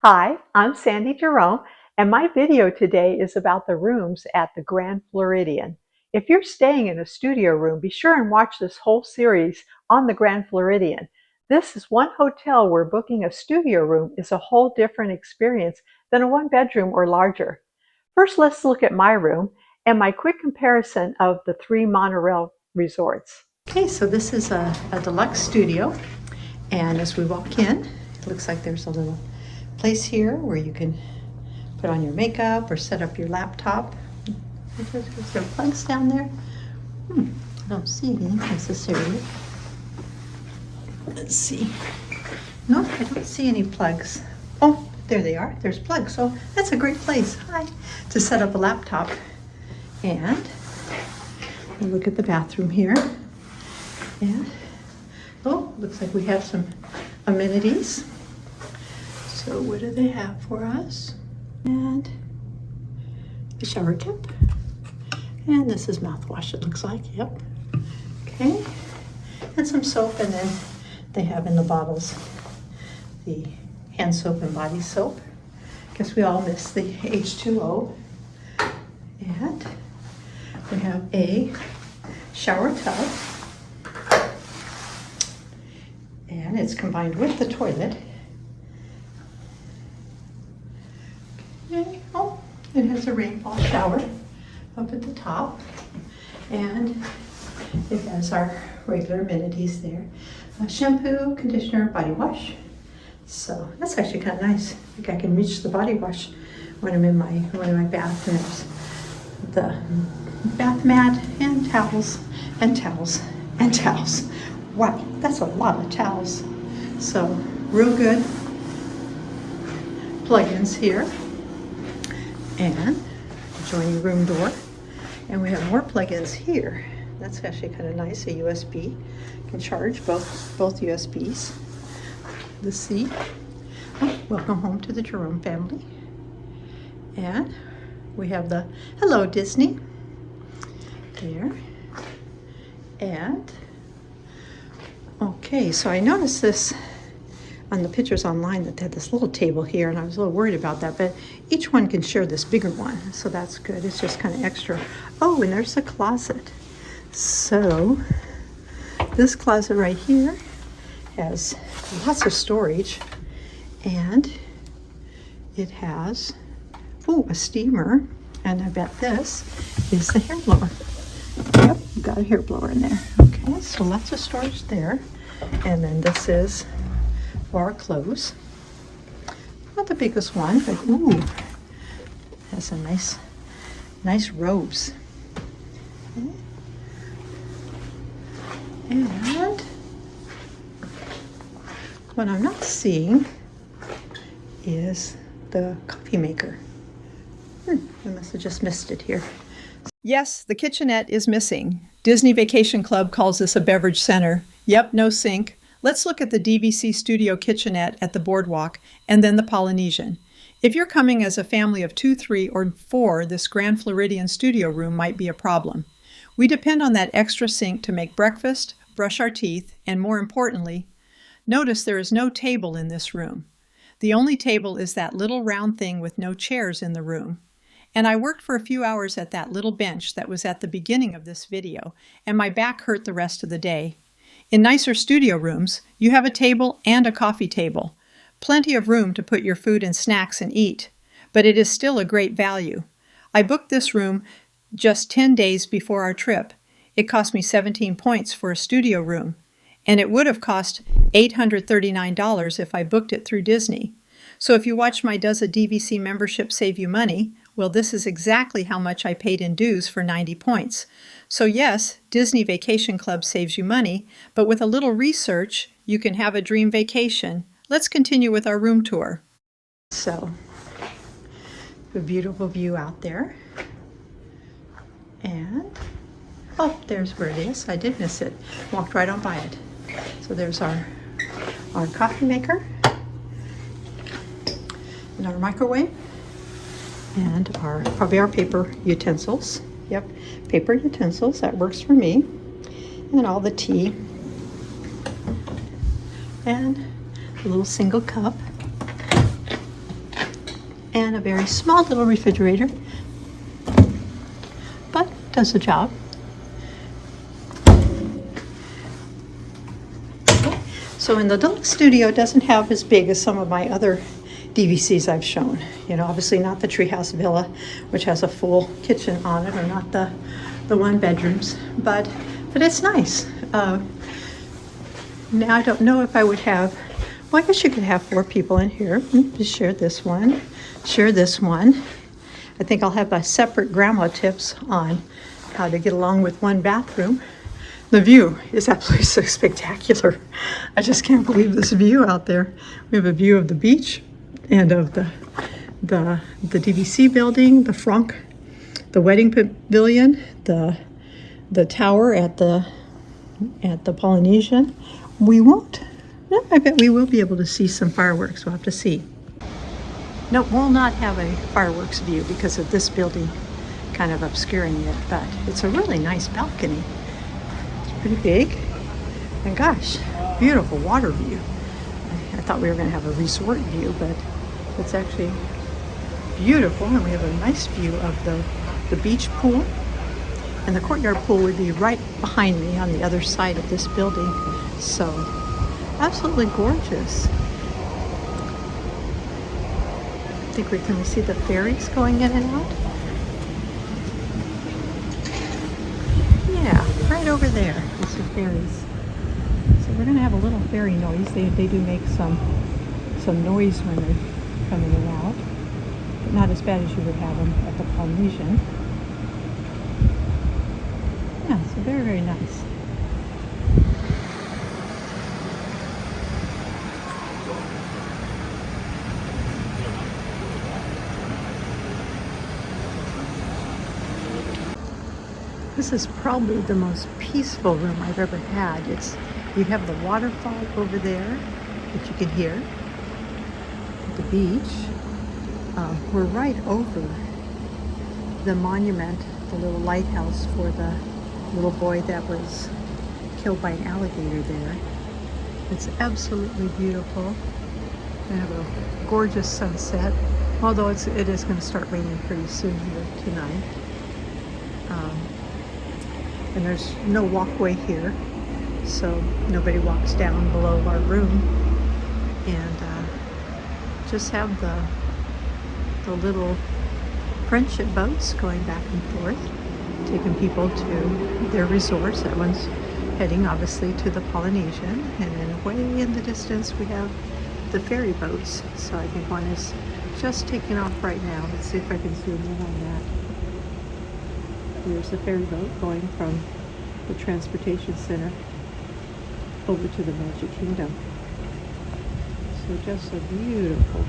Hi, I'm Sandy Jerome, and my video today is about the rooms at the Grand Floridian. If you're staying in a studio room, be sure and watch this whole series on the Grand Floridian. This is one hotel where booking a studio room is a whole different experience than a one-bedroom or larger. First, let's look at my room and my quick comparison of the three monorail resorts. Okay, so this is a deluxe studio, and as we walk in, it looks like there's a little place here where you can put on your makeup or set up your laptop. Is there plugs down there? I don't see any necessarily. Let's see. Nope, I don't see any plugs. Oh, there they are. There's plugs. So that's a great place. Hi. To set up a laptop. And we'll look at the bathroom here. And oh, looks like we have some amenities. So what do they have for us? And a shower cap. And this is mouthwash, it looks like. Yep. Okay. And some soap, and then they have in the bottles the hand soap and body soap. Guess we all miss the H2O. And we have a shower tub. And it's combined with the toilet. Oh, it has a rainfall shower up at the top, and it has our regular amenities there. Shampoo, conditioner, body wash. So that's actually kind of nice. I think I can reach the body wash when I'm in one of my bathrooms. The bath mat and towels and towels and towels. Wow, that's a lot of towels. So real good plugins here. And adjoining room door, and we have more plugins here. That's actually kind of nice. A USB, you can charge both USBs. The seat. Oh, welcome home to the Jerome family. And we have the Hello Disney there. And okay, so I noticed this on the pictures online that they had this little table here, and I was a little worried about that, but each one can share this bigger one, so that's good. It's just kind of extra. Oh, and there's a closet. So this closet right here has lots of storage, and it has a steamer, and I bet this is the hair blower. Yep, you've got a hair blower in there. Okay, so lots of storage there. And then this is for our clothes. Not the biggest one, but ooh, has some nice robes. Okay. And what I'm not seeing is the coffee maker. I must have just missed it here. Yes, the kitchenette is missing. Disney Vacation Club calls this a beverage center. Yep, no sink. Let's look at the DVC studio kitchenette at the Boardwalk and then the Polynesian. If you're coming as a family of 2, 3, or 4, this Grand Floridian studio room might be a problem. We depend on that extra sink to make breakfast, brush our teeth, and more importantly, notice there is no table in this room. The only table is that little round thing with no chairs in the room. And I worked for a few hours at that little bench that was at the beginning of this video, and my back hurt the rest of the day. In nicer studio rooms, you have a table and a coffee table. Plenty of room to put your food and snacks and eat, but it is still a great value. I booked this room just 10 days before our trip. It cost me 17 points for a studio room, and it would have cost $839 if I booked it through Disney. So if you watch my Does a DVC membership save you money? Well, this is exactly how much I paid in dues for 90 points. So yes, Disney Vacation Club saves you money, but with a little research, you can have a dream vacation. Let's continue with our room tour. So, a beautiful view out there. And, oh, there's where it is. I did miss it. Walked right on by it. So there's our coffee maker and our microwave. And probably our paper utensils. Yep, paper utensils, that works for me. And all the tea. And a little single cup. and a very small little refrigerator, but does the job. So in the deluxe studio, it doesn't have as big as some of my other DVCs I've shown. You know, obviously not the Treehouse Villa, which has a full kitchen on it, or not the one bedrooms, but it's nice. Now I don't know if I would have, well, I guess you could have 4 people in here. Just share this one, share this one. I think I'll have my separate grandma tips on how to get along with one bathroom. The view is absolutely so spectacular. I just can't believe this view out there. We have a view of the beach and of the DVC building, the Franck, the wedding pavilion, the tower at the Polynesian. We won't. No, I bet we will be able to see some fireworks. We'll have to see. No, we'll not have a fireworks view because of this building kind of obscuring it, but it's a really nice balcony. Pretty big, and gosh, beautiful water view. I thought we were going to have a resort view, but it's actually beautiful, and we have a nice view of the beach pool, and the courtyard pool would be right behind me on the other side of this building. So absolutely gorgeous. I think can we see the ferries going in and out? Yeah, right over there is the ferries. So we're going to have a little ferry noise. They do make some noise when they're coming in and out, but not as bad as you would have them at the Polynesian. Yeah, so very, very nice. This is probably the most peaceful room I've ever had. You have the waterfall over there that you can hear at the beach. We're right over the monument, the little lighthouse for the little boy that was killed by an alligator there. It's absolutely beautiful. We have a gorgeous sunset, although it is going to start raining pretty soon here tonight. And there's no walkway here, so nobody walks down below our room. And just have the little friendship boats going back and forth, taking people to their resorts. That one's heading obviously to the Polynesian, and then way in the distance we have the ferry boats. So I think one is just taking off right now. Let's see if I can zoom in on that. Here's the ferry boat going from the transportation center over to the Magic Kingdom. So just a beautiful,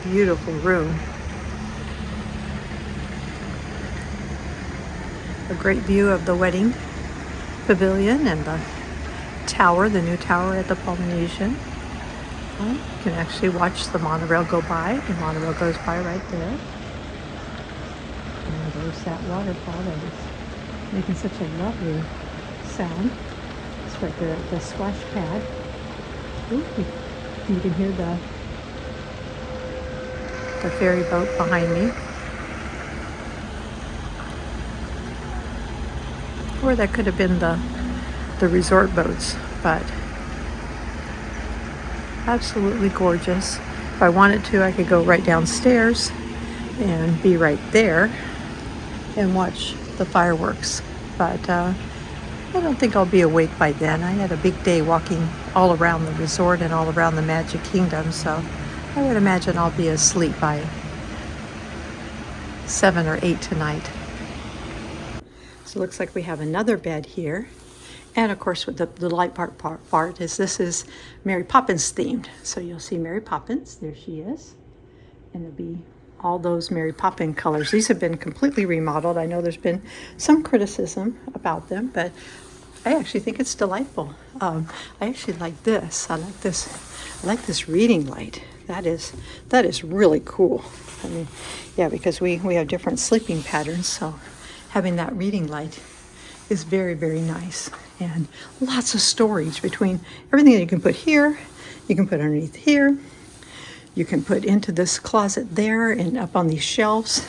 beautiful room. A great view of the wedding pavilion and the tower, the new tower at the Polynesian. You can actually watch the monorail go by. The monorail goes by right there. And there's that waterfall that is making such a lovely sound. It's right there at the splash pad. Ooh, you can hear the ferry boat behind me. Or that could have been the resort boats, but absolutely gorgeous. If I wanted to, I could go right downstairs and be right there and watch the fireworks, but I don't think I'll be awake by then. I had a big day walking all around the resort and all around the Magic Kingdom, so I would imagine I'll be asleep by 7 or 8 tonight. So it looks like we have another bed here, and of course with the light part is this is Mary Poppins themed. So you'll see Mary Poppins, there she is, and it'll be all those Mary Poppins colors. These have been completely remodeled. I know there's been some criticism about them, but I actually think it's delightful. I actually like this. I like this reading light. That is really cool. I mean, yeah, because we have different sleeping patterns, so having that reading light is very, very nice. And lots of storage between everything that you can put here, you can put underneath here. you can put into this closet there and up on these shelves,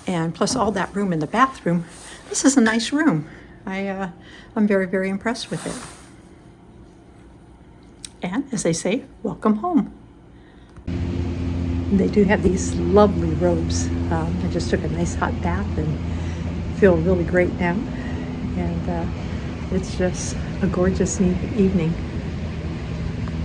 and plus all that room in the bathroom. This is a nice room. I'm very, very impressed with it. And as they say, welcome home. They do have these lovely robes. I just took a nice hot bath and feel really great now. And it's just a gorgeous evening.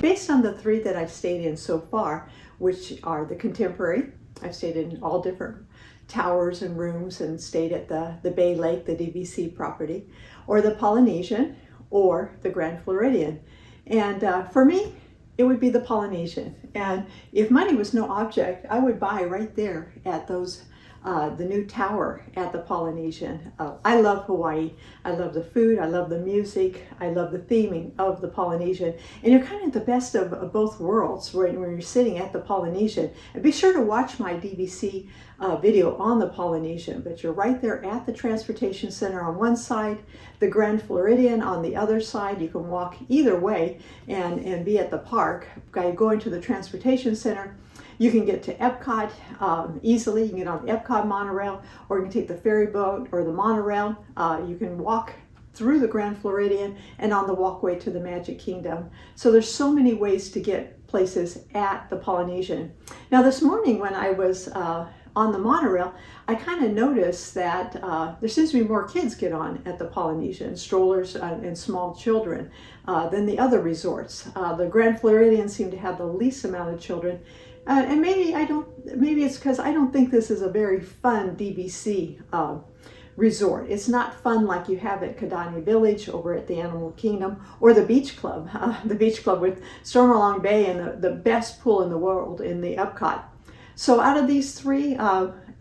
Based on the 3 that I've stayed in so far, which are the Contemporary, I've stayed in all different towers and rooms and stayed at the Bay Lake, the DVC property, or the Polynesian, or the Grand Floridian. And for me, it would be the Polynesian. And if money was no object, I would buy right there at those, the new tower at the Polynesian. I love Hawaii. I love the food. I love the music. I love the theming of the Polynesian. And you're kind of the best of both worlds when you're sitting at the Polynesian. And be sure to watch my DVC video on the Polynesian, but you're right there at the transportation center on one side, the Grand Floridian on the other side. You can walk either way and be at the park. By going to the transportation center, you can get to Epcot easily. You can get on the Epcot monorail, or you can take the ferry boat or the monorail. You can walk through the Grand Floridian and on the walkway to the Magic Kingdom. So there's so many ways to get places at the Polynesian. Now this morning when I was on the monorail, I kind of noticed that there seems to be more kids get on at the Polynesian, strollers and small children, than the other resorts. The Grand Floridian seemed to have the least amount of children. And maybe it's because I don't think this is a very fun DVC resort. It's not fun like you have at Kidani Village over at the Animal Kingdom, or the Beach Club with Stormalong Bay and the best pool in the world in the Epcot. So out of these 3,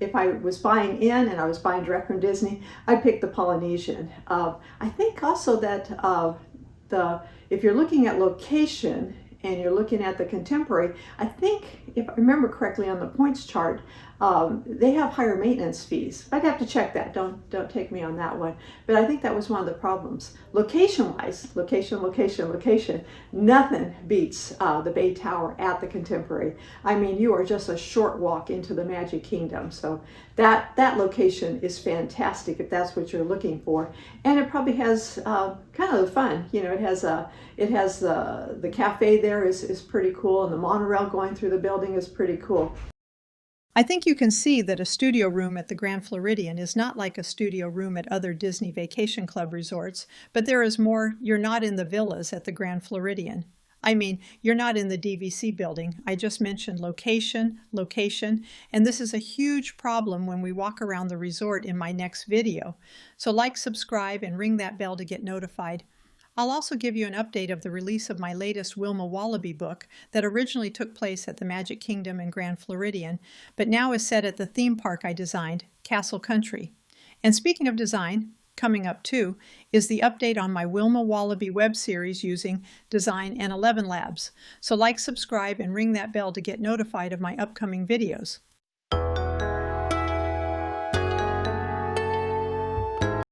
if I was buying in and I was buying direct from Disney, I'd pick the Polynesian. I think also that if you're looking at location and you're looking at the Contemporary, I think, if I remember correctly on the points chart, they have higher maintenance fees. I'd have to check that. Don't take me on that one. But I think that was one of the problems. Location-wise, location, nothing beats the Bay Tower at the Contemporary. I mean, you are just a short walk into the Magic Kingdom. So that location is fantastic if that's what you're looking for. And it probably has kind of the fun. You know, it has the cafe there is pretty cool, and the monorail going through the building is pretty cool. I think you can see that a studio room at the Grand Floridian is not like a studio room at other Disney Vacation Club resorts, but there is more. You're not in the villas at the Grand Floridian. I mean, you're not in the DVC building. I just mentioned location, and this is a huge problem when we walk around the resort in my next video. So like, subscribe, and ring that bell to get notified. I'll also give you an update of the release of my latest Wilma Wallaby book that originally took place at the Magic Kingdom and Grand Floridian, but now is set at the theme park I designed, Castle Country. And speaking of design, coming up too, is the update on my Wilma Wallaby web series using dZine and 11 Labs. So like, subscribe, and ring that bell to get notified of my upcoming videos.